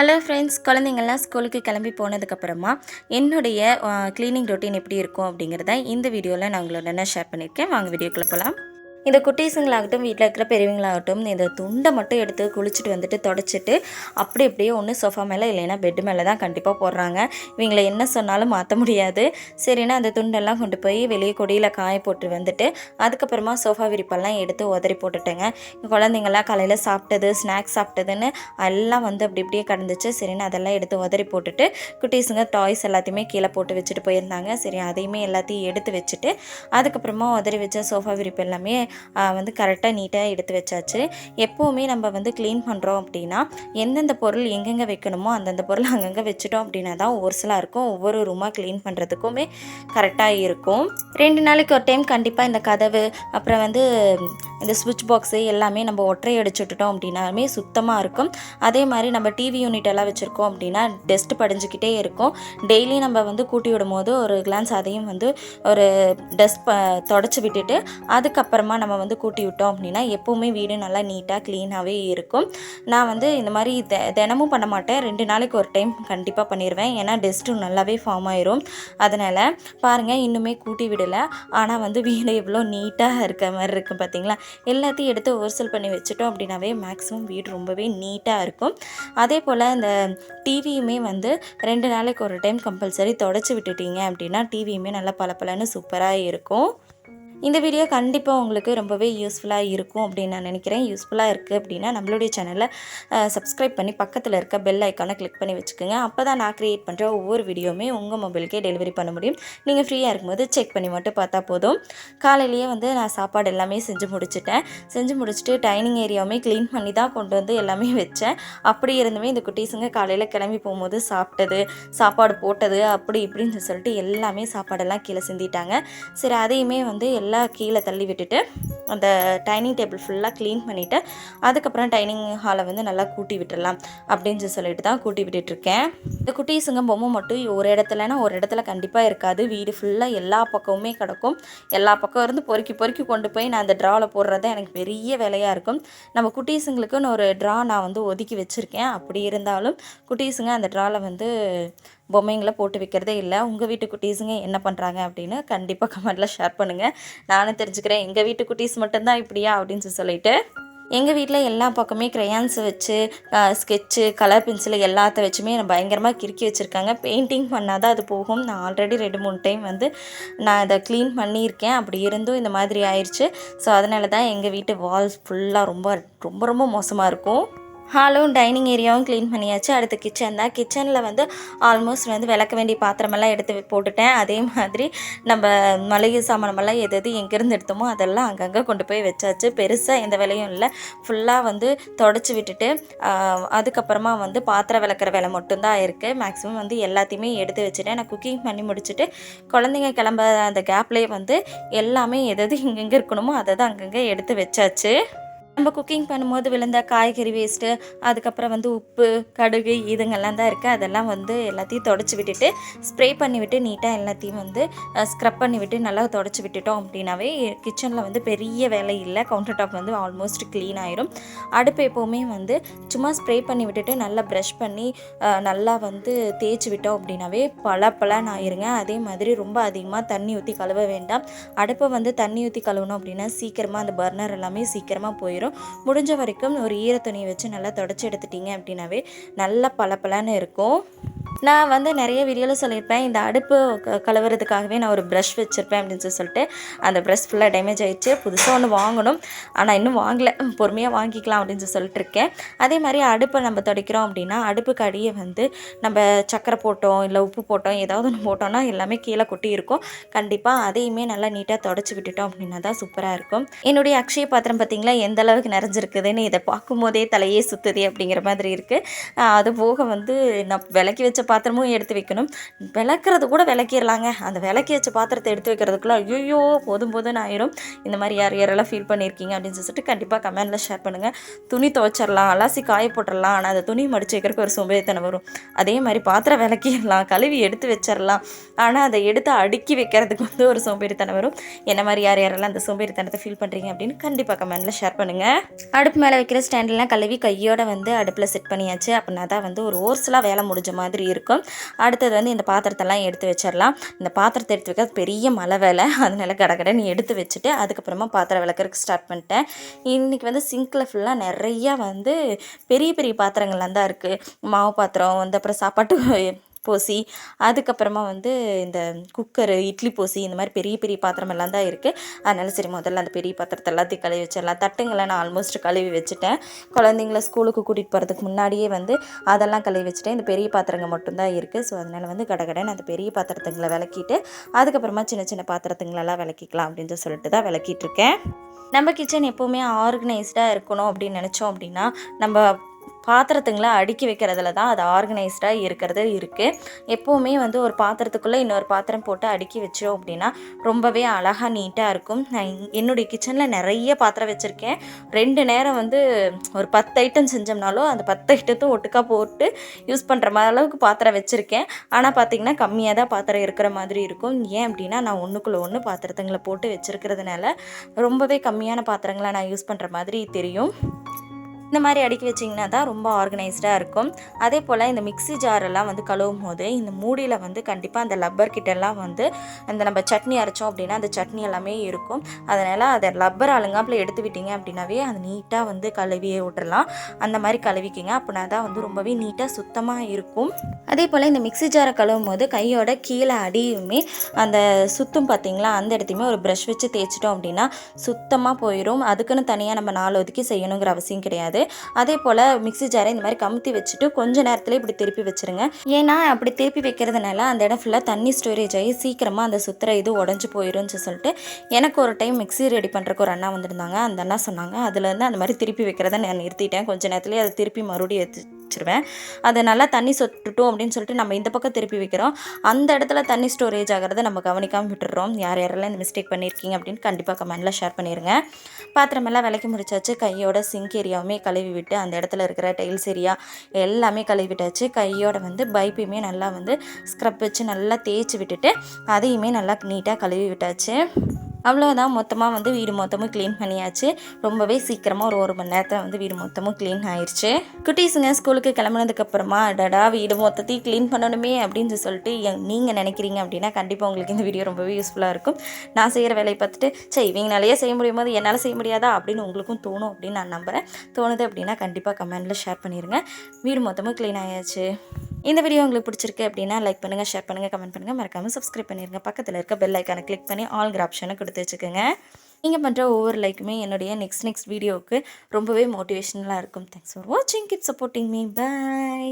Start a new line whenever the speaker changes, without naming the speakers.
Hello friends, குழந்தைங்கள்லாம் ஸ்கூலுக்கு கிளம்பி போனதுக்கப்புறமா என்னுடைய க்ளீனிங் ரொட்டீன் எப்படி இருக்கும் அப்படிங்கிறத இந்த வீடியோவில் நான் உங்களோட ஷேர் பண்ணியிருக்கேன். வாங்க வீடியோக்குள்ளே போகலாம். இந்த குட்டீஸுங்களாகட்டும், வீட்டில் இருக்கிற பெரியவங்களாகட்டும், இந்த துண்டை மட்டும் எடுத்து குளிச்சுட்டு வந்துட்டு தொடச்சிட்டு அப்படியே ஒன்று சோஃபா மேலே இல்லைன்னா பெட்டு மேலே தான் கண்டிப்பாக போடுறாங்க. இவங்களை என்ன சொன்னாலும் மாற்ற முடியாது. சரின்னா அந்த துண்டெல்லாம் கொண்டு போய் வெளியே கொடியில் காய போட்டு வந்துட்டு அதுக்கப்புறமா சோஃபா விரிப்பெல்லாம் எடுத்து உதறி போட்டுட்டேங்க. குழந்தைங்கள்லாம் காலையில் சாப்பிட்டது, ஸ்நாக்ஸ் சாப்பிட்டதுன்னு எல்லாம் இப்படியே கிடந்துச்சு. சரின்னு அதெல்லாம் எடுத்து உதறி போட்டுட்டு குட்டீஸுங்க டாய்ஸ் எல்லாத்தையுமே கீழே போட்டு வச்சுட்டு போயிருந்தாங்க. சரி, அதையுமே எல்லாத்தையும் எடுத்து வச்சுட்டு அதுக்கப்புறமா உதறி வச்ச சோஃபா விரிப்பு எல்லாமே கரெக்டாக நீட்டாக எடுத்து வச்சாச்சு. எப்போவுமே நம்ம க்ளீன் பண்ணுறோம் அப்படின்னா எந்தெந்த பொருள் எங்கெங்கே வைக்கணுமோ அந்தந்த பொருள் அங்கங்கே வச்சுட்டோம் அப்படின்னா தான் ஒரு சிலாக இருக்கும். ஒவ்வொரு ரூமாக க்ளீன் பண்ணுறதுக்குமே கரெக்டாக இருக்கும். 2 நாளைக்கு ஒரு டைம் கண்டிப்பாக இந்த கதவு, அப்புறம் இந்த ஸ்விட்ச் பாக்ஸு எல்லாமே நம்ம ஒற்றை அடிச்சுட்டோம் அப்படின்னாலுமே சுத்தமாக இருக்கும். அதே மாதிரி நம்ம டிவி யூனிட் எல்லாம் வச்சுருக்கோம் அப்படின்னா டஸ்ட் படிஞ்சிக்கிட்டே இருக்கும். டெய்லி நம்ம கூட்டி விடும் போது ஒரு கிளான்ஸ் அதையும் ஒரு டஸ்ட் தொடச்சி விட்டுட்டு அதுக்கப்புறமா நம்ம கூட்டி விட்டோம் அப்படின்னா எப்போவுமே வீடு நல்லா நீட்டாக க்ளீனாகவே இருக்கும். நான் இந்த மாதிரி தினமும் பண்ண மாட்டேன். 2 நாளைக்கு ஒரு டைம் கண்டிப்பாக பண்ணிடுவேன். ஏன்னா டஸ்ட்டும் நல்லாவே ஃபார்ம் ஆயிரும். அதனால் பாருங்கள், இன்னுமே கூட்டி விடலை. ஆனால் வீடு எவ்வளோ நீட்டாக இருக்க மாதிரி இருக்கும் பார்த்தீங்களா. எல்லாத்தையும் எடுத்து ஓர்சல் பண்ணி வச்சுட்டோம் அப்படின்னாவே மேக்ஸிமம் வீடு ரொம்பவே நீட்டாக இருக்கும். அதே போல் இந்த டிவியுமே 2 நாளைக்கு ஒரு டைம் கம்பல்சரி தொடச்சி விட்டுட்டீங்க அப்படின்னா டிவியுமே நல்லா பளபளன்னு சூப்பராக இருக்கும். இந்த வீடியோ கண்டிப்பாக உங்களுக்கு ரொம்பவே யூஸ்ஃபுல்லாக இருக்கும் அப்படின்னு நான் நினைக்கிறேன். யூஸ்ஃபுல்லாக இருக்குது அப்படின்னா நம்மளுடைய சேனலை சப்ஸ்கிரைப் பண்ணி பக்கத்தில் இருக்க பெல் ஐக்கானை கிளிக் பண்ணி வச்சுக்கோங்க. அப்போ தான் நான் க்ரியேட் பண்ணுற ஒவ்வொரு வீடியோவுமே உங்கள் மொபைலுக்கே டெலிவரி பண்ண முடியும். நீங்கள் ஃப்ரீயாக இருக்கும்போது செக் பண்ணி மட்டும் பார்த்தா போதும். காலையிலேயே நான் சாப்பாடு எல்லாமே செஞ்சு முடிச்சுட்டு டைனிங் ஏரியாவுமே க்ளீன் பண்ணி தான் கொண்டு எல்லாமே வச்சேன். அப்படி இருந்துமே இந்த குட்டீஸுங்க காலையில் கிளம்பி போகும்போது சாப்பிட்டது, சாப்பாடு போட்டது, அப்படி இப்படின்னு சொல்லிட்டு எல்லாமே சாப்பாடெல்லாம் கீழே சிந்திட்டாங்க. சரி, அதையுமே எல்லாம் கீழே தள்ளி விட்டுட்டு அந்த டைனிங் டேபிள் ஃபுல்லாக க்ளீன் பண்ணிவிட்டு அதுக்கப்புறம் டைனிங் ஹாலை நல்லா கூட்டி விட்டுடலாம் அப்படின்னு சொல்லிட்டு தான் கூட்டி விட்டுட்ருக்கேன். இந்த குட்டீஸுங்க பொம்மை மட்டும் ஒரு இடத்துல கண்டிப்பாக இருக்காது. வீடு ஃபுல்லாக எல்லா பக்கமுமே கிடக்கும். எல்லா பக்கம் இருந்து பொறுக்கி கொண்டு போய் நான் அந்த ட்ராவில் போடுறது எனக்கு பெரிய வேலையாக இருக்கும். நம்ம குட்டீஸுங்களுக்குன்னு ஒரு ட்ரா நான் ஒதுக்கி வச்சுருக்கேன். அப்படி இருந்தாலும் குட்டீஸுங்க அந்த ட்ராவில் பொம்மைங்களை போட்டு வைக்கிறதே இல்லை. உங்கள் வீட்டு குட்டீஸுங்க என்ன பண்ணுறாங்க அப்படின்னு கண்டிப்பாக கமெண்ட்டில் ஷேர் பண்ணுங்கள். நானும் தெரிஞ்சுக்கிறேன், எங்கள் வீட்டு குட்டீஸ் மட்டும்தான் இப்படியா அப்படின்னு சொல்லிட்டு. எங்கள் வீட்டில் எல்லா பக்கமே க்ரையான்ஸ் வச்சு ஸ்கெட்சு, கலர் பென்சில் எல்லாத்த வச்சுமே பயங்கரமாக கிறுக்கி வச்சுருக்காங்க. பெயிண்டிங் பண்ணால் தான் அது போகும். நான் ஆல்ரெடி 2-3 டைம் நான் அதை க்ளீன் பண்ணியிருக்கேன். அப்படி இருந்தும் இந்த மாதிரி ஆயிடுச்சு. ஸோ அதனால தான் எங்கள் வீட்டு வால்ஸ் ஃபுல்லாக ரொம்ப மோசமாக இருக்கும். ஹாலும் டைனிங் ஏரியாவும் க்ளீன் பண்ணியாச்சு. அடுத்து கிச்சன் தான். கிச்சனில் ஆல்மோஸ்ட் விளக்க வேண்டிய பாத்திரமெல்லாம் எடுத்து போட்டுட்டேன். அதே மாதிரி நம்ம மளிகை சாமானமெல்லாம் எது எங்கேருந்து எடுத்தோமோ அதெல்லாம் அங்கங்கே கொண்டு போய் வச்சாச்சு. பெருசாக எந்த வேலையும் இல்லை. ஃபுல்லாக தொடச்சி விட்டுட்டு அதுக்கப்புறமா பாத்திரம் விளக்குற வேலை மட்டும்தான் இருக்குது. மேக்ஸிமம் எல்லாத்தையுமே எடுத்து வச்சுட்டேன். நான் குக்கிங் பண்ணி முடிச்சுட்டு குழந்தைங்க கிளம்ப அந்த கேப்லேயே எல்லாமே எது இங்கெங்கே இருக்கணுமோ அதை தான் அங்கங்கே எடுத்து வச்சாச்சு. நம்ம குக்கிங் பண்ணும்போது விழுந்த காய்கறி வேஸ்ட்டு, அதுக்கப்புறம் உப்பு, கடுகு இதுங்கெல்லாம் தான் இருக்குது. அதெல்லாம் எல்லாத்தையும் தொடச்சி விட்டுட்டு ஸ்ப்ரே பண்ணிவிட்டு நீட்டாக எல்லாத்தையும் ஸ்க்ரப் பண்ணிவிட்டு நல்லா தொடச்சி விட்டுட்டோம் அப்படின்னாவே கிச்சனில் பெரிய வேலை இல்லை. கவுண்டர் டாப் ஆல்மோஸ்ட் க்ளீன் ஆயிரும். அடுப்பு எப்போவுமே சும்மா ஸ்ப்ரே பண்ணி விட்டுட்டு நல்லா ப்ரஷ் பண்ணி நல்லா தேய்ச்சி விட்டோம் அப்படின்னாவே பளபளன்னு ஆயிருங்க. அதே மாதிரி ரொம்ப அதிகமாக தண்ணி ஊற்றி கழுவ வேண்டாம். அடுப்பை தண்ணி ஊற்றி கழுவணும் அப்படின்னா சீக்கிரமாக அந்த பர்னர் எல்லாமே சீக்கிரமாக போயிடும். முடிஞ்ச வரைக்கும் ஒரு ஈரத்துணியை வச்சு நல்லா தொடச்சி எடுத்துட்டீங்க அப்படின்னாவே நல்லா பளபளன்னு இருக்கும். நான் நிறைய வீடியோவில் சொல்லியிருப்பேன், இந்த அடுப்பு கழுவுறதுக்காகவே நான் ஒரு ப்ரஷ் வச்சுருப்பேன் அப்படின்னு சொல்லிட்டு. அந்த ப்ரஷ் ஃபுல்லாக டேமேஜ் ஆகிடுச்சு. புதுசாக ஒன்று வாங்கணும், ஆனால் இன்னும் வாங்கலை. பொறுமையாக வாங்கிக்கலாம் அப்படின்னு சொல்லிட்டு இருக்கேன். அதே மாதிரி அடுப்பை நம்ம துடைக்கிறோம் அப்படின்னா அடுப்புக்கு அடியே நம்ம சக்கரை போட்டோம், இல்லை உப்பு போட்டோம், ஏதாவது ஒன்று போட்டோம்னா எல்லாமே கீழே கொட்டி இருக்கும். கண்டிப்பாக அதையுமே நல்லா நீட்டாக தொடச்சி விட்டுட்டோம் அப்படின்னா தான் சூப்பராக இருக்கும். என்னுடைய அக்ஷய பாத்திரம் பார்த்திங்களா எந்த அளவுக்கு நிறைஞ்சிருக்குதுன்னு இதை பார்க்கும்போதே தலையே சுற்றுது அப்படிங்கிற மாதிரி இருக்குது. அது போக நான் விளக்கி வச்ச பாத்திரமும் எடுத்து வைக்கணும். விளக்குறது கூட விளக்கிடலாங்க, அந்த விளக்கி வச்ச பாத்திரத்தை எடுத்து வைக்கிறதுக்குள்ளே ஐயோ போதும் போதும்னு ஆயிரும். இந்த மாதிரி யாரெல்லாம் ஃபீல் பண்ணியிருக்கீங்க அப்படின்னு சொல்லிட்டு கண்டிப்பாக கமெண்ட்டில் ஷேர் பண்ணுங்கள். துணி துவைச்சிடலாம், அலாசி காய போட்டுடலாம், ஆனால் அந்த துணி மடிச்சு வைக்கிறதுக்கு ஒரு சோம்பேறித்தனம் வரும். அதே மாதிரி பாத்திரம் விளக்கிடலாம், கழுவி எடுத்து வச்சிடலாம், ஆனால் அதை எடுத்து அடுக்கி வைக்கிறதுக்கு வந்து ஒரு சோம்பேறித்தனம் வரும். என்ன மாதிரி யாரெல்லாம் அந்த சோம்பேறித்தனத்தை ஃபீல் பண்ணுறீங்க அப்படின்னு கண்டிப்பாக கமெண்ட்டில் ஷேர் பண்ணுங்கள். அடுப்பு மேலே வைக்கிற ஸ்டாண்டெலாம் கழுவி கையோட வந்து அடுப்பில் செட் பண்ணியாச்சு. அப்படின்னா தான் வந்து ஒரு ஓர்ஸ்லாம் வேலை முடிஞ்ச மாதிரி இருக்கும். அடுத்தது வந்து இந்த பாத்திரத்தெல்லாம் எடுத்து வச்சிடலாம். இந்த பாத்திரத்தை எடுத்து வைக்கிறது பெரிய மலை வேலை, அதனால கடகடன்னு எடுத்து வச்சுட்டு அதுக்கப்புறமா பாத்திரம் விளக்கறதுக்கு ஸ்டார்ட் பண்ணிட்டேன். இன்றைக்கி வந்து சிங்கில் ஃபுல்லாக நிறையா வந்து பெரிய பெரிய பாத்திரங்கள்லாம் தான் இருக்குது. மாவு பாத்திரம் வந்து, அப்புறம் சாப்பாட்டு போசி, அதுக்கப்புறமா வந்து இந்த குக்கரு, இட்லி போசி, இந்த மாதிரி பெரிய பெரிய பாத்திரம் எல்லாம் தான் இருக்குது. அதனால சரி முதல்ல அந்த பெரிய பாத்திரத்தை எல்லாத்தையும் கழுவி வச்சிடலாம். தட்டுங்களை நான் ஆல்மோஸ்ட் கழுவி வச்சுட்டேன். குழந்தைங்கள ஸ்கூலுக்கு கூட்டிகிட்டு போகிறதுக்கு முன்னாடியே வந்து அதெல்லாம் கழுவி வச்சுட்டேன். இந்த பெரிய பாத்திரங்கள் மட்டும்தான் இருக்குது. ஸோ அதனால் வந்து கடகடன்னு அந்த பெரிய பாத்திரத்துங்களை விளக்கிட்டு அதுக்கப்புறமா சின்ன சின்ன பாத்திரத்துங்களெல்லாம் விளக்கிக்கலாம் அப்படின்னு சொல்லிட்டு தான் விளக்கிட்டுருக்கேன். நம்ம கிச்சன் எப்போவுமே ஆர்கனைஸ்டாக இருக்கணும் அப்படின்னு நினச்சோம் அப்படின்னா நம்ம பாத்திரத்துங்களை அடுக்கி வைக்கிறதுல தான் அது ஆர்கனைஸ்டாக இருக்கிறது இருக்குது. எப்போவுமே வந்து ஒரு பாத்திரத்துக்குள்ளே இன்னொரு பாத்திரம் போட்டு அடுக்கி வச்சோம் அப்படின்னா ரொம்பவே அழகாக நீட்டாக இருக்கும். நான் என்னுடைய கிச்சனில் நிறைய பாத்திரம் வச்சுருக்கேன். 2 நேரம் வந்து ஒரு 10 ஐட்டம் செஞ்சோம்னாலும் அந்த 10 ஐட்டத்தும் ஒட்டுக்கா போட்டு யூஸ் பண்ணுற மாதிரி அளவுக்கு பாத்திரம் வச்சுருக்கேன். ஆனால் பார்த்திங்கன்னா கம்மியாக தான் பாத்திரம் இருக்கிற மாதிரி இருக்கும். ஏன் அப்படின்னா நான் ஒன்றுக்குள்ளே ஒன்று பாத்திரத்துங்களை போட்டு வச்சுருக்கிறதுனால ரொம்பவே கம்மியான பாத்திரங்களை நான் யூஸ் பண்ணுற மாதிரி தெரியும். இந்த மாதிரி அடுக்கி வச்சிங்கன்னா தான் ரொம்ப ஆர்கனைஸ்டாக இருக்கும். அதே போல் இந்த மிக்ஸி ஜாரெல்லாம் வந்து கழுவும் போது இந்த மூடியில் வந்து கண்டிப்பாக அந்த லப்பர் கிட்டெல்லாம் வந்து அந்த நம்ம சட்னி அரைச்சோம் அப்படின்னா அந்த சட்னி எல்லாமே இருக்கும். அதனால் அதை லப்பர் அழுங்காப்பில் எடுத்து விட்டீங்க அப்படின்னாவே அது நீட்டாக வந்து கழுவியே விட்டுறலாம். அந்த மாதிரி கழுவிக்கிங்க, அப்படின்னா தான் வந்து ரொம்பவே நீட்டாக சுத்தமாக இருக்கும். அதே போல் இந்த மிக்ஸி ஜாரை கழுவும் போது கையோட கீழே அடியுமே அந்த சுத்தம் பார்த்திங்களா, அந்த இடத்தையுமே ஒரு ப்ரஷ் வச்சு தேய்ச்சிட்டோம் அப்படின்னா சுத்தமாக போயிடும். அதுக்குன்னு தனியாக நம்ம 4 ஒதுக்கி செய்யணுங்கிற அவசியம் கிடையாது. அதே போல் மிக்ஸி ஜாரை இந்த மாதிரி கமுத்தி வச்சுட்டு கொஞ்ச நேரத்தில் இப்படி திருப்பி வச்சுருங்க. ஏன்னா அப்படி திருப்பி வைக்கிறதுனால அந்த இடம் ஃபுல்லாக தண்ணி ஸ்டோரேஜ் ஆகி சீக்கிரமாக அந்த சுத்துற இது உடஞ்சி போயிடும்னு சொல்லிட்டு எனக்கு ஒரு டைம் மிக்ஸி ரெடி பண்ணுறக்கு ஒரு அண்ணா வந்திருந்தாங்க. அந்த அண்ணா சொன்னாங்க, அதுலேருந்து அந்த மாதிரி திருப்பி வைக்கிறத நான் நிறுத்திட்டேன். கொஞ்சம் நேரத்துலேயே அதை திருப்பி மறுபடியும் வச்சுருவேன். அது நல்லா தண்ணி சொட்டுட்டும் அப்படின்னு சொல்லிட்டு நம்ம இந்த பக்கம் திருப்பி வைக்கிறோம். அந்த இடத்துல தண்ணி ஸ்டோரேஜ் ஆகிறத நம்ம கவனிக்காமல் விட்டுடுறோம். யாரெல்லாம் இந்த மிஸ்டேக் பண்ணியிருக்கீங்க அப்படின்னு கண்டிப்பாக கமெண்ட்டில் ஷேர் பண்ணிடுங்க. பாத்திரமெல்லாம் விளக்கி முடிச்சாச்சு. கையோட சிங்க் ஏரியாவுமே கழுவி விட்டு அந்த இடத்துல இருக்கிற டைல்ஸ் ஏரியா எல்லாமே கழுவி விட்டாச்சு. கையோட வந்து பைப்பையுமே நல்லா வந்து ஸ்க்ரப் வச்சு நல்லா தேய்ச்சி விட்டுட்டு அதையுமே நல்லா நீட்டாக கழுவி விட்டாச்சு. அவ்வளோதான், மொத்தமாக வந்து வீடு மொத்தமும் க்ளீன் பண்ணியாச்சு. ரொம்பவே சீக்கிரமாக ஒரு மணி நேரத்தில் வந்து வீடு மொத்தமும் க்ளீன் ஆயிடுச்சு. குட்டீஸுங்க ஸ்கூலுக்கு கிளம்புனதுக்கப்புறமா அடடா வீடு மொத்தத்தையும் க்ளீன் பண்ணணுமே அப்படின்னு சொல்லிட்டு நீங்கள் நினைக்கிறீங்க அப்படின்னா கண்டிப்பாக உங்களுக்கு இந்த வீடியோ ரொம்பவே யூஸ்ஃபுல்லாக இருக்கும். நான் செய்கிற வேலையை பார்த்துட்டு இவங்களாலேயே செய்ய முடியும் போது என்னால் செய்ய முடியாதா அப்படின்னு உங்களுக்கும் தோணும் அப்படின்னு நான் நம்புகிறேன். தோணுது அப்படின்னா கண்டிப்பாக கமெண்ட்டில் ஷேர் பண்ணிடுங்க. வீடு மொத்தமும் க்ளீன் ஆயாச்சு. இந்த வீடியோ உங்களுக்கு பிடிச்சிருக்கு அப்படின்னா லைக் பண்ணுங்கள், ஷேர் பண்ணுங்கள், கமெண்ட் பண்ணுங்கள், மறக்காமல் சப்ஸ்கிரைப் பண்ணிடுங்க. பக்கத்தில் இருக்க பெல் ஐக்கானை கிளிக் பண்ணி ஆல்ங்கிற ஆப்ஷனை கொடுத்து வச்சுக்கோங்க. நீங்கள் பண்ணுற ஒவ்வொரு லைக்குமே என்னுடைய நெக்ஸ்ட் வீடியோவுக்கு ரொம்பவே மோட்டிவேஷனலாக இருக்கும். தேங்க்ஸ் ஃபார் வாட்சிங், கீப் சப்போர்ட்டிங் மீ, பை.